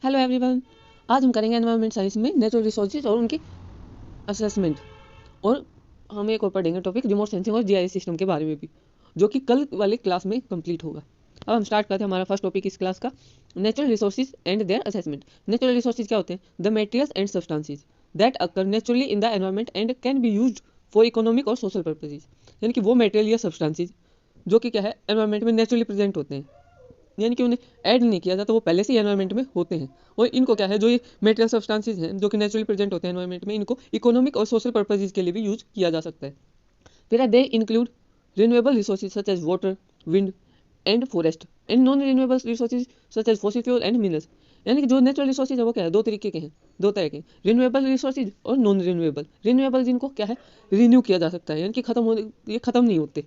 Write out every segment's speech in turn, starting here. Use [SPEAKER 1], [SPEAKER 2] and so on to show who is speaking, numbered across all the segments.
[SPEAKER 1] Hello everyone, आज हम करेंगे एनवायरनमेंट साइंस में नेचुरल रिसोर्सेज और उनकी असेसमेंट। और हम एक और पढ़ेंगे टॉपिक रिमोट सेंसिंग और जीआईएस सिस्टम के बारे में भी, जो कि कल वाले क्लास में कंप्लीट होगा। अब हम स्टार्ट करते हैं हमारा फर्स्ट टॉपिक इस क्लास का, natural resources and their assessment. Natural resources क्या होते हैं? The materials and substances that occur naturally in the environment and can be used for economic और सोशल पर्पजेज। यानी कि वो मटेरियल या सब्सटेंसेज जो कि क्या है, एनवायरनमेंट में नेचुरली प्रेजेंट होते हैं, यानी कि उन्हें ऐड नहीं किया जाता, वो पहले से ही एनवायरनमेंट में होते हैं। और इनको क्या है, जो ये मेटेरियल सब्सटेंसेज हैं जो कि नेचुरली प्रेजेंट होते हैं एनवायरनमेंट में, इनको इकोनॉमिक और सोशल पर्पजेज के लिए भी यूज किया जा सकता है। फिर they include renewable resources such as water, wind and forest and non renewable resources such as fossil fuel and minerals. यानी कि जो नेचुरल रिसोर्सेज है वो क्या है, दो तरीके के हैं, दो तरह के, रिन्यूएबल रिसोर्सेज और नॉन रिन्यूएबल। रिन्यूएबल जिनको क्या है, रिन्यू किया जा सकता है, यानी कि ये खत्म नहीं होते,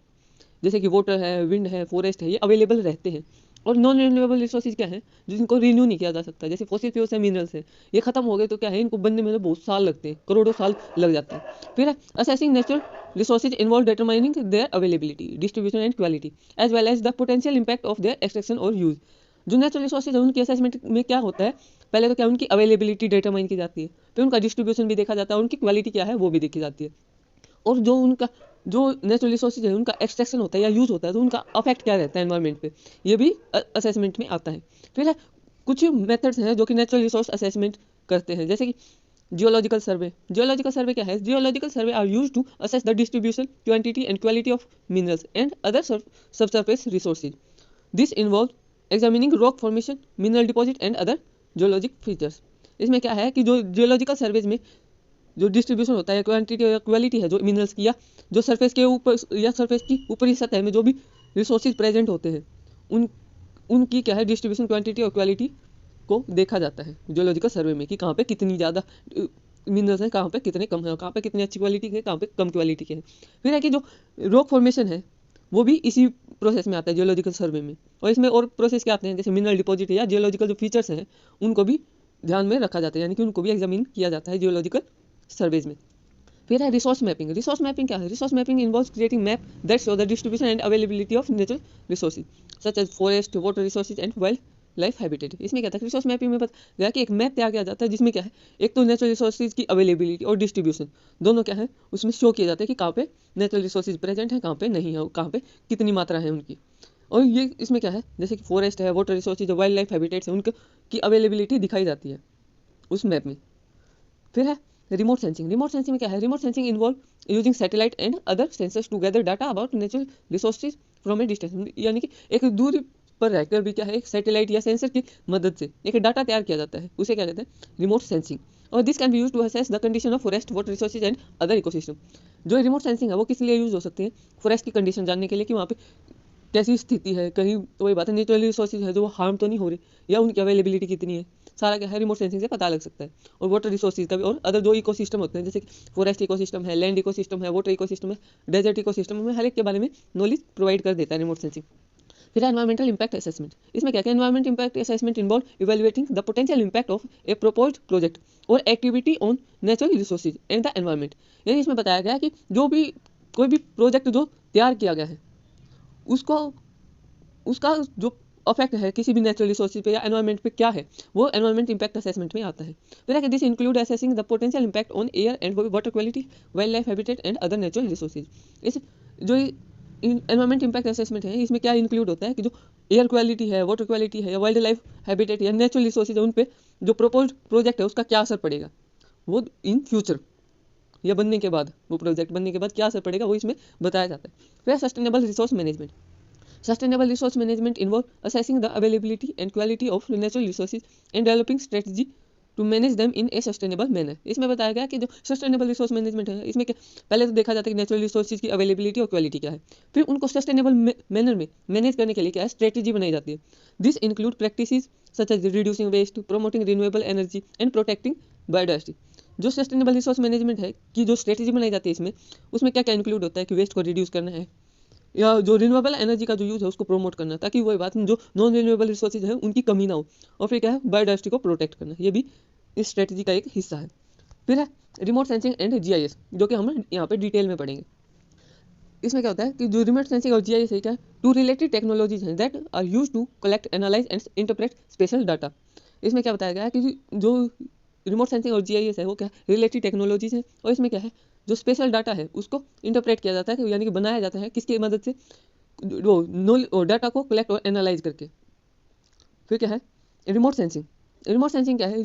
[SPEAKER 1] जैसे कि वाटर है, विंड है, फॉरेस्ट है, ये अवेलेबल रहते हैं। और नॉन रिन्यूएबल रिसोर्सेज क्या है, जिनको रिन्यू नहीं किया जा सकता, जैसे फॉसिल फ्यूल्स है, मिनरल्स है, ये खत्म हो गए तो क्या है, इनको बनने में बहुत साल लगते हैं, करोड़ों साल लग जाते हैं। फिर assessing natural resources involve determining their availability, distribution and quality as well as the potential impact of their extraction और यूज। जो नेचुरल रिसोर्सेज है उनकी असेसमेंट में क्या होता है, पहले तो क्या उनकी अवेलेबिलिटी डिटरमाइन की जाती है, फिर उनका डिस्ट्रीब्यूशन भी देखा जाता है, उनकी क्वालिटी क्या है वो भी देखी जाती है, और जो नेचुरल रिसोर्सेज है उनका एक्सट्रैक्शन होता है या यूज होता है तो उनका अफेक्ट क्या रहता है एनवायरनमेंट पे, ये भी असेसमेंट में आता है। फिर है कुछ मेथड्स हैं जो कि नेचुरल रिसोर्स असेसमेंट करते हैं, जैसे कि जियोलॉजिकल सर्वे। जियोलॉजिकल सर्वे क्या है? Geological survey are used to assess the distribution, quantity and quality of minerals and other subsurface resources. This involve examining rock formation, mineral deposit and other geologic features. इसमें क्या है कि जो geological surveys में जो distribution होता है, quantity या क्वालिटी है जो मिनरल्स की, या जो सरफेस के ऊपर या सरफेस की ऊपरी सतह में जो भी रिसोर्सेज प्रेजेंट होते हैं, उन उनकी क्या है, डिस्ट्रीब्यूशन, क्वांटिटी और क्वालिटी को देखा जाता है जियोलॉजिकल सर्वे में, कि कहाँ पे कितनी ज़्यादा मिनरल्स हैं, कहाँ पे कितने कम है, कहाँ पे कितनी अच्छी क्वालिटी के, कहाँ पे कम क्वालिटी के हैं। फिर है कि जो रॉक फॉर्मेशन है वो भी इसी प्रोसेस में आता है जियोलॉजिकल सर्वे में। और इसमें और प्रोसेस क्या आते हैं, जैसे मिनरल डिपॉजिट या जियोलॉजिकल जो फीचर्स हैं उनको भी ध्यान में रखा जाता है, यानी कि उनको भी एग्जामिन किया जाता है जियोलॉजिकल सर्वेज में। फिर है रिसोर्स मैपिंग। रिसोर्स मैपिंग क्या है? Resource mapping involves creating map that show the distribution and availability of natural resources such as forest, water resources and wild life habitat. इसमें क्या था, रिसोर्स मैपिंग में पता गया कि एक मैप तैयार किया जाता है जिसमें क्या है, एक तो नेचुरल रिसोर्सेज की अवेलेबिलिटी और डिस्ट्रीब्यूशन दोनों क्या है उसमें शो किया जाता है, कि कहाँ पे नेचुरल रिसोर्सेज प्रेजेंट है, कहाँ पे नहीं है, कहाँ पे कितनी मात्रा है उनकी। और ये इसमें क्या है, जैसे कि फॉरेस्ट है, water resources, wild life habitats है, उनकी अवेलेबिलिटी दिखाई जाती है उस मैप में। फिर है रिमोट सेंसिंग। रिमोट सेंसिंग में क्या है, remote sensing involve using satellite and other sensors to gather data about natural resources from a distance. यानी कि एक दूरी पर रहकर भी क्या है, एक सैटेलाइट या सेंसर की मदद से एक डाटा तैयार किया जाता है, उसे क्या कहते हैं, रिमोट सेंसिंग। और this can be use to assess the condition of forest, water resources and other ecosystem. जो रिमोट सेंसिंग है वो किस लिए यूज हो सकती है, फॉरेस्ट की कंडीशन जानने के लिए, कि वहाँ पे कैसी स्थिति है, कहीं तो वही बात है, नेचुरल रिसोर्सेज है जो हार्म तो नहीं हो रही, या उनकी अवेलेबिलिटी कितनी है, सारा क्या है रिमोट सेंसिंग से पता लग सकता है। और वाटर रिसोर्सेज का भी, और अदर जो इकोसिस्टम होते हैं, जैसे फॉरेस्ट इकोसिस्टम है, लैंड इकोसिस्टम है, वाटर इकोसिस्टम है, डेजर्ट इकोसिस्टम में, हर एक के बारे में नॉलेज प्रोवाइड कर देता है रिमोट सेंसिंग। फिर एनवायरमेंटल इंपैक्ट असेसमेंट। इसमें क्या क्या, environment impact assessment involve evaluating the potential impact of a proposed project or activity on natural resources and the environment. यानी इसमें बताया गया कि जो भी कोई भी प्रोजेक्ट जो तैयार किया गया है उसको, उसका जो अफेक्ट है किसी भी नेचुरल रिसोर्सेज पे या एनवायरमेंट पे क्या है, वो एनवायरमेंट इंपैक्ट असेसमेंट में आता है। फिर this include assessing the potential impact on air and water quality, wild life habitat and other natural resources. इस जो एनवायरमेंट इंपैक्ट असेसमेंट है इसमें क्या इंक्लूड होता है, कि जो एयर क्वालिटी है, वाटर क्वालिटी है, या वाइल्ड लाइफ हैबिटेट या नेचुरल रिसोर्सेज है, उन पे जो प्रपोज्ड प्रोजेक्ट है उसका क्या असर पड़ेगा, वो इन फ्यूचर या बनने के बाद, वो प्रोजेक्ट बनने के बाद क्या असर पड़ेगा वो इसमें बताया जाता है। फिर sustainable resource management. Sustainable resource management involves assessing the availability and quality of natural resources and developing strategy to manage them in a sustainable manner। इसमें बताया गया कि जो सस्टेनेबल रिसोर्स मैनेजमेंट है इसमें क्या, पहले तो देखा जाता है कि नेचुरल रिसोर्सेज की अवेलेबिलिटी और क्वालिटी क्या है, फिर उनको सस्टेनेबल मैनर में मैनेज करने के लिए क्या है, स्ट्रेटेजी बनाई जाती है। This include practices such as reducing waste, promoting renewable energy and protecting biodiversity. जो सस्टेनेबल रिसोर्स मैनेजमेंट है की जो स्ट्रेटेजी बनाई जाती है इसमें, उसमें क्या क्या इंक्लूड होता है, कि वेस्ट को रिड्यूस करना है, या जो रिन्यूएबल एनर्जी का जो यूज़ है उसको प्रमोट करना, ताकि वही बात जो नॉन रिन्यूएबल रिसोर्सेज है उनकी कमी ना हो, और फिर क्या है, बायोडाइवर्सिटी को प्रोटेक्ट करना, ये भी इस स्ट्रेटजी का एक हिस्सा है। फिर है रिमोट सेंसिंग एंड जीआईएस, जो कि हम यहाँ पे डिटेल में पढ़ेंगे। इसमें क्या होता है कि जो रिमोट सेंसिंग और जीआईएस है क्या, टू रिलेटेड टेक्नोलॉजीज हैं that are use to collect, analyze and interpret spatial data. इसमें क्या बताया गया है कि जो रिमोट सेंसिंग और जीआईएस है वो क्या रिलेटेड टेक्नोलॉजीज है, और इसमें क्या है जो स्पेशल डाटा है उसको इंटरप्रेट किया जाता है, यानी कि बनाया जाता है किसकी मदद से, वो डाटा को कलेक्ट और एनालाइज करके। फिर क्या है रिमोट सेंसिंग। रिमोट सेंसिंग क्या है,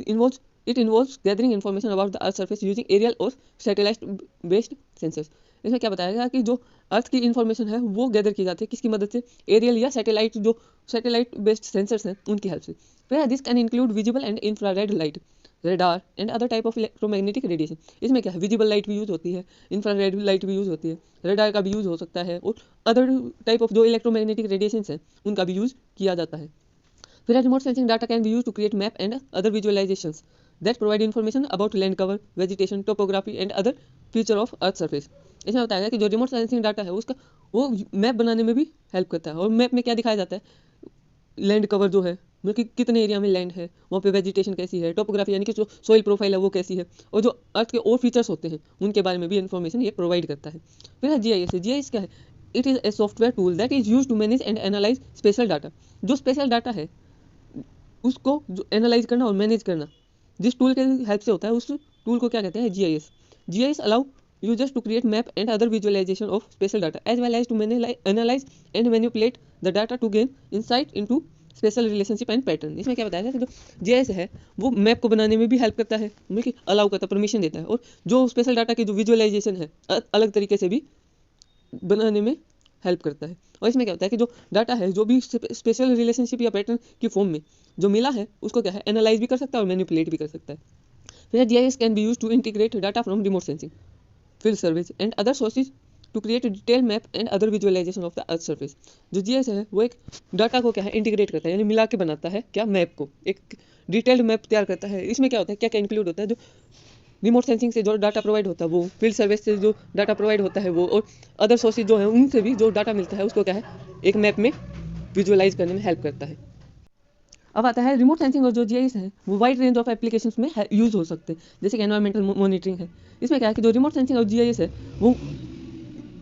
[SPEAKER 1] it involves gathering information about the earth surface using aerial और सैटेलाइट बेस्ड सेंसर्स। इसमें क्या बताया गया कि जो अर्थ की इन्फॉर्मेशन है वो गैदर की जाती है किसकी मदद से, एरियल या सैटेलाइट बेस्ड सेंसर्स हैं उनकी हेल्प से। फिर this can include visible and infrared light, radar and other type of electromagnetic radiation. इसमें क्या है विजिबल लाइट भी यूज होती है, इंफ्रारेड लाइट भी यूज होती है, रेडार का भी यूज हो सकता है, और अदर टाइप ऑफ जो इलेक्ट्रोमैग्नेटिक रेडिएशन है उनका भी यूज किया जाता है। फिर remote sensing data can be used to create map and other visualizations that provide information about land cover, vegetation, topography and other feature of earth surface। इसमें बताया गया कि जो रिमोट सेंसिंग डाटा है उसका वो मैप बनाने में भी हेल्प करता है, और मैप में क्या दिखाया जाता है, लैंड कवर जो है मतलब कि कितने एरिया में लैंड है, वहाँ पे वेजिटेशन कैसी है, टोपोग्राफी यानी कि जो सोइल प्रोफाइल है वो कैसी है, और जो अर्थ के और फीचर्स होते हैं उनके बारे में भी इन्फॉर्मेशन ये प्रोवाइड करता है। फिर है जीआईएस क्या है, it is a software tool that is use to manage and analyze spatial data. जो स्पेशल डाटा है उसको जो एनालाइज करना और मैनेज करना जिस टूल के हेल्प से होता है उस टूल को क्या कहते हैं, GIS. GIS allow users to create map and other visualization of spatial data as well as to analyze and manipulate the data to gain insight into spatial relationship and pattern. इसमें क्या बताया जाता है, जो जीआईएस है वो map को बनाने में भी हेल्प करता है, मतलब कि अलाउ करता है, परमिशन देता है, और जो स्पेशल डाटा की जो विजुअलाइजेशन है अलग तरीके से भी बनाने में हेल्प करता है। और इसमें क्या होता है कि जो डाटा है जो भी स्पेशल रिलेशनशिप या पैटर्न की फॉर्म में जो मिला है उसको क्या है एनालाइज भी कर सकता है और मैनिपुलेट भी कर सकता है। फिर GIS can be use to integrate data from remote sensing, field surveys and other sources to create detail map and other visualization of the earth surface. जो जीआईएस है वो एक डाटा को क्या है इंटीग्रेट करता है, यानी मिला के बनाता है क्या मैप को, एक डिटेल्ड मैप तैयार करता है। इसमें क्या होता है, क्या क्या इंक्लूड होता है, जो रिमोट सेंसिंग से जो डाटा प्रोवाइड होता है वो, फील्ड सर्विस से जो डाटा प्रोवाइड होता है वो, और अदर सोर्सेज जो है उनसे भी जो डाटा मिलता है उसको क्या है एक मैप में विजुअलाइज करने में हेल्प करता है। अब आता है रिमोट सेंसिंग और जो जीआईएस है वो वाइड रेंज ऑफ एप्लीकेशंस में यूज हो सकते हैं, जैसे कि एनवायरमेंटल मॉनिटरिंग है। इसमें क्या है कि जो रिमोट सेंसिंग और जीआईएस है वो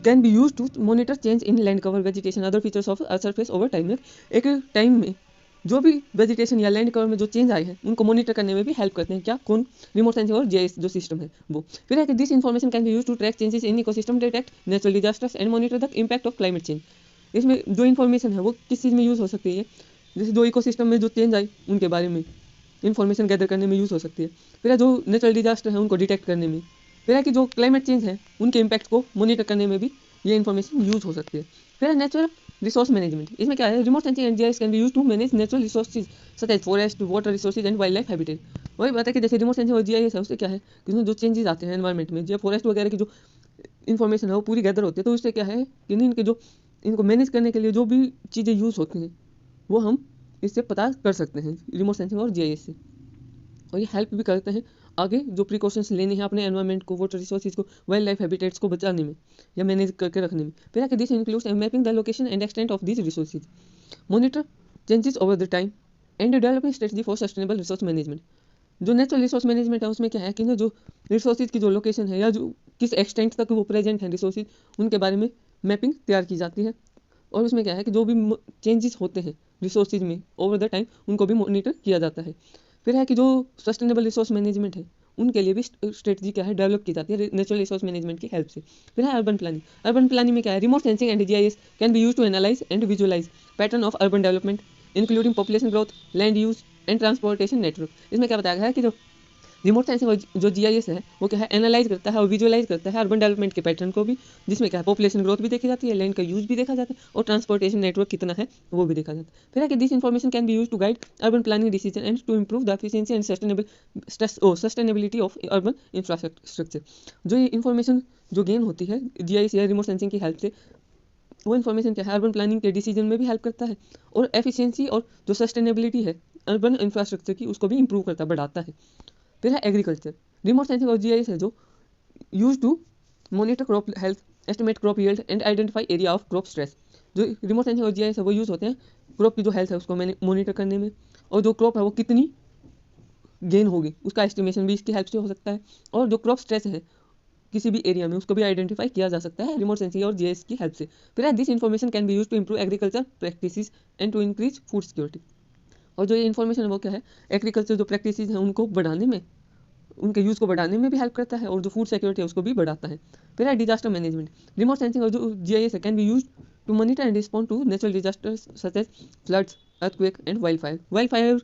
[SPEAKER 1] can be use to monitor change in land cover, vegetation, other features of earth surface over time. एक टाइम में जो भी वेजिटेशन या लैंड कवर में जो चेंज आए हैं उनको मॉनिटर करने में भी हेल्प करते हैं, क्या कौन, रिमोट सेंसिंग और जीआईएस जो सिस्टम है वो। फिर है कि this information can be use to track changes in ecosystem, detect natural disasters and monitor the impact of climate change. इसमें जो इन्फॉर्मेशन है वो किस चीज़ में यूज़ हो सकती है, जैसे जो इकोसिस्टम में जो चेंज आई उनके बारे में इन्फॉर्मेशन गैदर करने में यूज़ हो सकती है। फिर है जो नेचुरल डिजास्टर है उनको डिटेक्ट करने में। फिर है कि जो क्लाइमेट चेंज है उनके इम्पैक्ट को मॉनिटर करने में भी ये इन्फॉर्मेशन यूज हो सकती है। फिर है नेचुरल रिसोर्स मैनेजमेंट। इसमें क्या है, remote sensing and GIS can be use to manage natural resources such as forest, water resources and wild life habitat. वही बात है कि जैसे रिमोट सेंसिंग और जीआईएस है उससे क्या है कि उसमें जो चेंजेस आते हैं एनवायरमेंट में, जो फॉरेस्ट वगैरह की जो इन्फॉर्मेशन है वो पूरी गैदर होती है, तो उससे क्या है कि इनके जो इनको मैनेज करने के लिए जो भी चीज़ें यूज़ होती हैं वो हम इससे पता कर सकते हैं रिमोट सेंसिंग और जीआईएस से। और ये हेल्प भी करते हैं आगे जो प्रिकॉशंस लेने हैं अपने एनवायरनमेंट को, वाटर रिसोर्सेज को, वाइल्ड लाइफ हैबिटेट्स को बचाने में या मैनेज करके रखने में। फिर है this includes mapping the location and extent of this resources, monitor changes over the time and developing strategy for sustainable resource management. जो नेचुरल रिसोर्स मैनेजमेंट है उसमें क्या है कि ना जो रिसोर्सेज की जो लोकेशन है या जो किस एक्सटेंट तक वो प्रेजेंट है रिसोर्सेज उनके बारे में मैपिंग तैयार की जाती है। और उसमें क्या है कि जो भी चेंजेस होते हैं रिसोर्सेज में ओवर द टाइम उनको भी मॉनिटर किया जाता है। फिर है कि जो सस्टेनेबल रिसोर्स मैनेजमेंट है उनके लिए भी स्ट्रेटजी क्या है डेवलप की जाती है नेचुरल रिसोर्स मैनेजमेंट की हेल्प से। फिर है अर्बन प्लानिंग। अर्बन प्लानिंग में क्या है, remote sensing and GIS can be use to analyze and visualize pattern of urban development including population growth, land use and transportation network. इसमें क्या बताया गया है कि जो रिमोट सेंसिंग और जो जीआईएस है वो क्या है एनालाइज करता है और विजुअलाइज करता है अर्बन डेवलपमेंट के पैटर्न को भी, जिसमें क्या है पॉपुलेशन ग्रोथ भी देखी जाती है, लैंड का यूज भी देखा जाता है और ट्रांसपोर्टेशन नेटवर्क कितना है वो भी देखा जाता है। फिर है कि this information can be use to guide urban planning decision and to improve the efficiency and sustainability of urban infrastructure. जो ये इन्फॉर्मेशन जो गेन होती है जीआईएस या रिमोट सेंसिंग की हेल्प से, वो इन्फॉर्मेशन क्या है अर्बन प्लानिंग के डिसीजन में भी हेल्प करता है और एफिशिएंसी और जो सस्टेनेबिलिटी है अर्बन इंफ्रास्ट्रक्चर की उसको भी इंप्रूव करता बढ़ाता है। फिर है एग्रीकल्चर। रिमोट सेंसिंग और जीआईएस है जो use to monitor crop health, estimate crop yield and identify area of crop stress. जो रिमोट सेंसिंग और जीआईएस है वो यूज होते हैं क्रॉप की जो हेल्थ है उसको मॉनिटर करने में, और जो क्रॉप है वो कितनी गेन होगी उसका एस्टिमेशन भी इसकी हेल्प से हो सकता है, और जो क्रॉप स्ट्रेस है किसी भी एरिया में उसको भी आइडेंटिफाई किया जा सकता है रिमोट सेंसिंग और जीआईएस की हेल्प से। फिर this information can be use to improve agriculture practices and to increase food security. और जो ये इन्फॉर्मेशन है वो क्या है, एग्रीकल्चर जो प्रैक्टिसेस हैं उनको बढ़ाने में, उनके यूज़ को बढ़ाने में भी हेल्प करता है, और जो फूड सिक्योरिटी है उसको भी बढ़ाता है। फिर है डिजास्टर मैनेजमेंट। रिमोट सेंसिंग और जो जीआईएस है can be use to monitor and respond to natural disasters such as floods, earthquake and wild fire,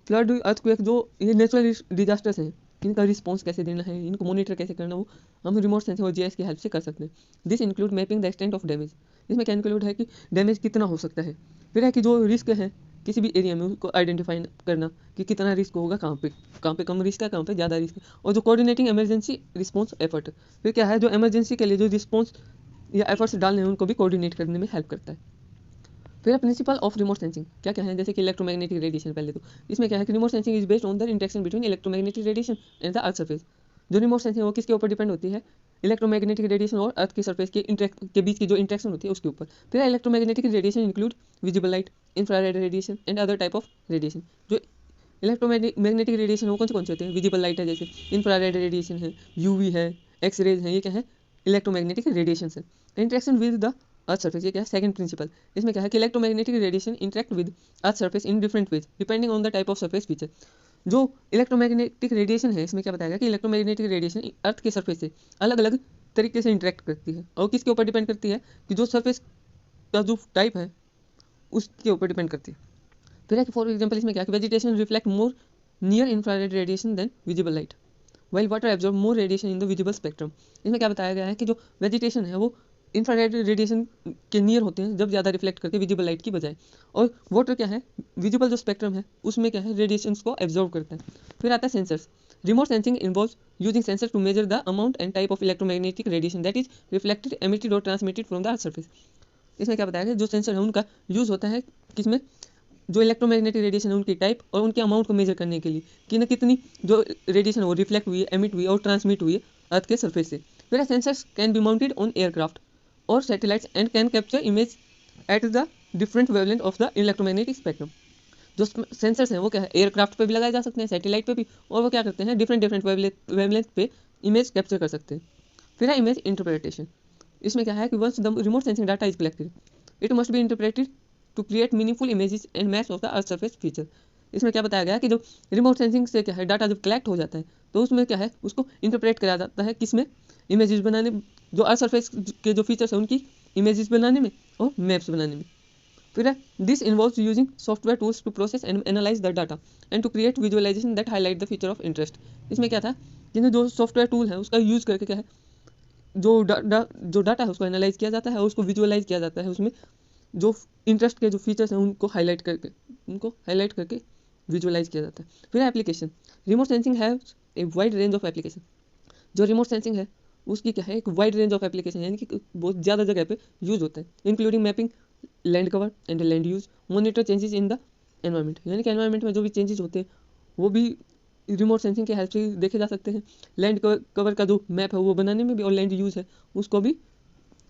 [SPEAKER 1] flood, earthquake, जो ये नेचुरल डिजास्टर्स हैं, इनका रिस्पॉन्स कैसे देना है, इनको मॉनिटर कैसे करना, वो हम रिमोट सेंसिंग और जीआईएस की हेल्प से कर सकते हैं। This include mapping the extent of damage. इसमें क्या इंक्लूड है कि डैमेज कितना हो सकता है। फिर है कि जो रिस्क है किसी भी एरिया में उसको आइडेंटिफाई करना कि कितना रिस्क होगा, कहाँ पे कम रिस्क है, कहाँ पे ज़्यादा रिस्क है, और जो कोऑर्डिनेटिंग इमरजेंसी रिस्पॉन्स एफर्ट। फिर क्या है, जो इमरजेंसी के लिए जो रिस्पॉन्स या एफर्ट्स डालने हैं उनको भी कोऑर्डिनेट करने में हेल्प करता है। फिर प्रिंसिपल ऑफ रिमोट सेंसिंग क्या क्या है, जैसे कि इलेक्ट्रोमैग्नेटिक रेडिएशन। पहले तो इसमें क्या है कि remote sensing is based on the interaction between electromagnetic radiation and the earth surface. जो रिमोट सेंसिंग है वो किसके ऊपर डिपेंड होती है, इलेक्ट्रोमैग्नेटिक रेडिएशन और अर्थ की सरफेस के बीच की जो इंटरेक्शन होती है उसके ऊपर। फिर electromagnetic radiation include visible light, infrared radiation and other type of radiation. जो इलेक्ट्रोमैग्नेटिक रेडिएशन वो कौन से होते हैं, विजिबल लाइट है, जैसे इंफ्रारेड रेडिएशन है, यूवी है, एक्स रेज है, ये क्या है, इलेक्ट्रोमैग्नेटिक रेडिएशन है। Interaction with the earth surface, ये क्या है, सेकंड प्रिंसिपल। इसमें क्या है कि electromagnetic radiation interact with earth surface in different ways depending on the type of surface feature. जो इलेक्ट्रोमैग्नेटिक रेडिएशन है इसमें क्या बताया गया कि इलेक्ट्रोमैग्नेटिक रेडिएशन अर्थ के सरफेस से अलग अलग तरीके से इंटरेक्ट करती है, और किसके ऊपर डिपेंड करती है, कि जो सरफेस का जो टाइप है उसके ऊपर डिपेंड करती है। फिर है कि फॉर एग्जाम्पल इसमें क्या है कि vegetation reflect more near infrared radiation than visible light, while water absorb more radiation in the visible spectrum. इसमें क्या बताया गया है कि जो वेजिटेशन है वो इंफ्रारेड रेडिएशन के नियर होते हैं जब ज़्यादा रिफ्लेक्ट करके विजिबल लाइट की बजाय, और वाटर क्या है, विजिबल जो स्पेक्ट्रम है उसमें क्या है, रेडिएशंस को एब्जॉर्ब करता है। फिर आता है sensors. Remote sensing involves using sensor to measure the amount and type of electromagnetic radiation that is reflected, emitted or transmitted from the earth surface. इसमें क्या बताया गया, जो सेंसर है उनका यूज़ होता है किसमें, जो इलेक्ट्रोमैग्नेटिक रेडिएशन है उनकी टाइप और उनके अमाउंट को मेजर करने के लिए, कि न कितनी जो रेडिएशन है वो रिफ्लेक्ट हुई है, एमिट हुई है और ट्रांसमिट हुई है अर्थ के सरफेस से। फिर sensors can be mounted on aircraft or satellites and can capture image at the different wavelength of the electromagnetic spectrum. जो सेंसर्स हैं वो क्या है, एयरक्राफ्ट पे भी लगाए जा सकते हैं, सैटेलाइट पे भी, और वो क्या करते हैं, डिफरेंट वेवलेंथ पे इमेज कैप्चर कर सकते हैं। फिर है इमेज इंटरप्रिटेशन। इसमें क्या है कि once the remote sensing data is collected it must be interpreted to create meaningful images and maps of the earth surface feature. इसमें क्या बताया गया है कि जो रिमोट सेंसिंग से क्या है डाटा जब कलेक्ट हो जाता है तो उसमें क्या है उसको इंटरप्रेट करा जाता है किसमें, इमेजेस बनाने, जो अर्थ सरफेस के जो फीचर्स हैं उनकी इमेजेस बनाने में और मैप्स बनाने में। फिर है this involves using software tools to process and analyze the data and to create visualization that highlight the feature of interest. इसमें क्या था, जिन्हें जो सॉफ्टवेयर टूल है उसका यूज़ करके क्या है, जो डाटा है उसको एनालाइज किया जाता है और उसको विजुअलाइज किया जाता है, उसमें जो इंटरेस्ट के जो फीचर्स हैं उनको हाईलाइट करके विजुअलाइज किया जाता है। फिर application. Remote sensing have a wide range of application. जो रिमोट सेंसिंग है उसकी क्या है, एक वाइड रेंज ऑफ एप्लीकेशन, यानी कि बहुत ज़्यादा जगह पे यूज होता है, including mapping land cover and land use, monitor changes in the environment, यानी कि एनवायरमेंट में जो भी चेंजेस होते हैं वो भी रिमोट सेंसिंग के हेल्प से देखे जा सकते हैं। लैंड कवर का जो मैप है वो बनाने में भी, और लैंड यूज है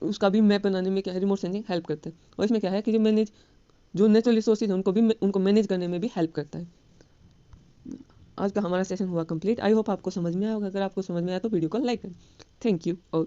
[SPEAKER 1] उसका भी मैप बनाने में क्या है, रिमोट सेंसिंग हेल्प करता है। और इसमें क्या है कि जो नेचुरल रिसोर्सेज हैं उनको मैनेज करने में भी हेल्प करता है। आज का हमारा सेशन हुआ कंप्लीट। आई होप आपको समझ में आया होगा। अगर आपको समझ में आया तो वीडियो को लाइक करें। Thank you. और